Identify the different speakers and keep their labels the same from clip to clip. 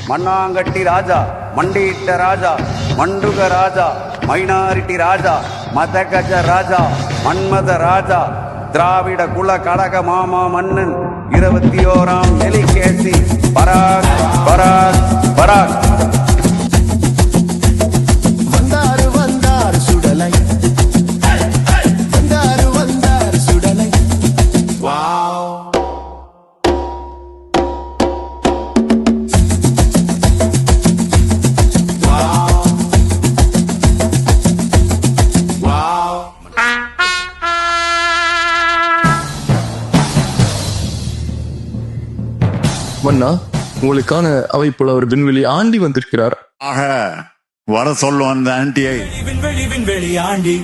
Speaker 1: மண்ணாங்கட்டி ராஜா, மண்டியிட்ட ராஜா, மண்டுக ராஜா, minority ராஜா, மதகஜ ராஜா, மன்மத ராஜா, திராவிட குல கடக மாமா மன்னன் 21ஆம் எலிகேசி பராக் பராக் பராக்.
Speaker 2: வந்தாரு வந்தாரு சுடலை, வந்தாரு வந்தாரு சுடலை. வாவ்
Speaker 3: மன்னா, உங்களுக்கான அவைப்புல ஒரு விண்வெளி ஆண்டி வந்திருக்கிறார்.
Speaker 4: ஆக வர சொல்லும் அந்த ஆண்டியை.
Speaker 5: விண்வெளி விண்வெளி ஆண்டி,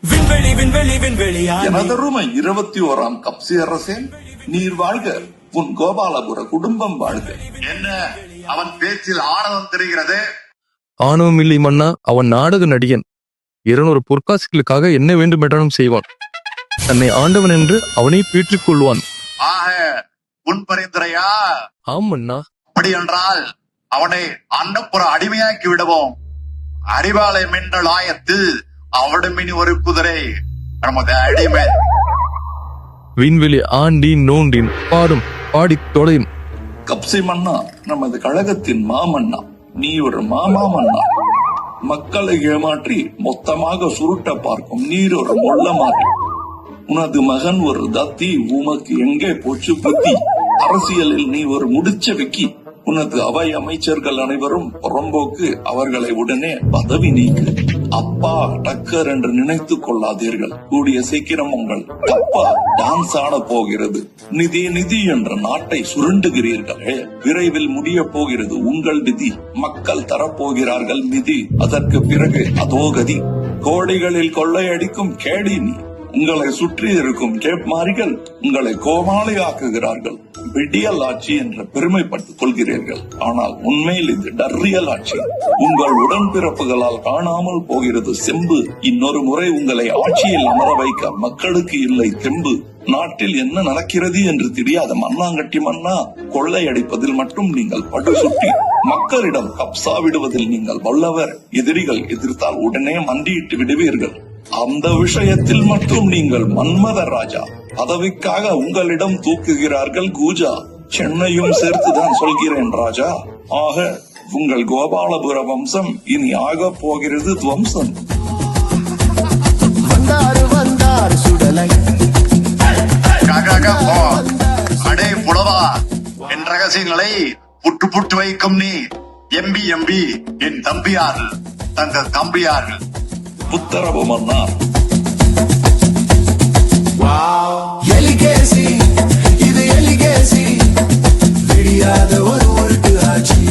Speaker 5: விண்வெளி விண்வெளி விண்வெளி ஆண்டி.
Speaker 6: எனதருமை 21ஆம் கப்சி அரசே, நீர் வாழ்க, உன் கோபாலபுர குடும்பம் வாழ்க.
Speaker 4: என்ன அவன் பேச்சில் ஆணவம் தெரிகிறது?
Speaker 3: ஆணவம் இல்லை மன்னா, அவன் நாடக நடிகன். 200 பொற்காசுகளுக்காக என்ன வேண்டுமென்றாலும் செய்வான். தன்னை ஆண்டவன் என்று அவனை பீற்றிக் கொள்வான்.
Speaker 4: ஆக உன் பரிந்துரையா?
Speaker 3: ஆம் மன்னா.
Speaker 4: அப்படி என்றால் அவனை அன்னப்புற அடிமையாக்கி விடுவோம். அறிவாலை மின்னல் ஆயத்தில் அவடுமினி ஒரு குதிரை நமது அடிமை.
Speaker 3: விண்வெளி ஆண்டி நோண்டின் பாடும் பாடித் தொலையும்.
Speaker 6: கப்சி மன்னா நமது கழகத்தின் மாமன்னா, நீ ஒரு மாமா மன்னா. மக்களை ஏமாற்றி மொத்தமாக சுருட்ட பார்க்கும் நீர் ஒரு மொள்ள மாறி. உனது மகன் ஒரு தத்தி, உமக்கு எங்கே போச்சு புத்தி? அரசியலில் நீ ஒரு முடிச்ச வைக்கி. உனது அவை அமைச்சர்கள் அனைவரும் புறம்போக்கு, அவர்களை உடனே பதவி நீக்கு. அப்பா டக்கர் என்று நினைத்துக் கொள்ளாதீர்கள். கூடிய சீக்கிரம் உங்கள் அப்பா டான்ஸ் ஆட போகிறது. நிதி நிதி என்ற நாட்டை சுருண்டுகிறீர்களே, விரைவில் முடிய போகிறது உங்கள் விதி. மக்கள் தரப்போகிறார்கள் நிதி, அதற்கு பிறகு அதோ கதி. கோடிகளில் கொள்ளையடிக்கும் கேடி நீ. உங்களை சுற்றி இருக்கும் கேப்மாரிகள் உங்களை கோமாளி ஆக்குகிறார்கள். விடியல் ஆட்சி என்று பெருமைப்பட்டுக் கொள்கிறீர்கள். ஆனால் உண்மையில் இது டர்ரியல் ஆட்சி. உங்கள் உடன்பிறப்புகளால் காணாமல் போகிறது செம்பு. இன்னொரு முறை உங்களை ஆட்சியில் அமர வைக்க மக்களுக்கு இல்லை தெம்பு. நாட்டில் என்ன நடக்கிறது என்று தெரியாத மண்ணாங்கட்டி மன்னா, கொள்ளையடிப்பதில் மட்டும் நீங்கள் படுசுட்டி. மக்களிடம் கப்சா விடுவதில் நீங்கள் வல்லவர். எதிரிகள் எதிர்த்தால் உடனே மண்டியிட்டு விடுவீர்கள். அந்த விஷயத்தில் மட்டும் நீங்கள் மன்மத ராஜா. பதவிக்காக உங்களிடம் தூக்குகிறார்கள் கூஜா. சென்னையும் சேர்த்துதான் சொல்கிறேன் ராஜா. ஆக உங்கள் கோபாலபுர வம்சம் இனி ஆக போகிறது துவம்சம்.
Speaker 2: வந்தாரு வந்தாரு சுடலை.
Speaker 4: அடே புலவா, என் ரகசியங்களை புட்டு புட்டு வைக்கும் நீ. எம்பி எம்பி என் தம்பியார்கள், தங்கள் தம்பியார்கள்.
Speaker 6: உத்தரவு மன்னா.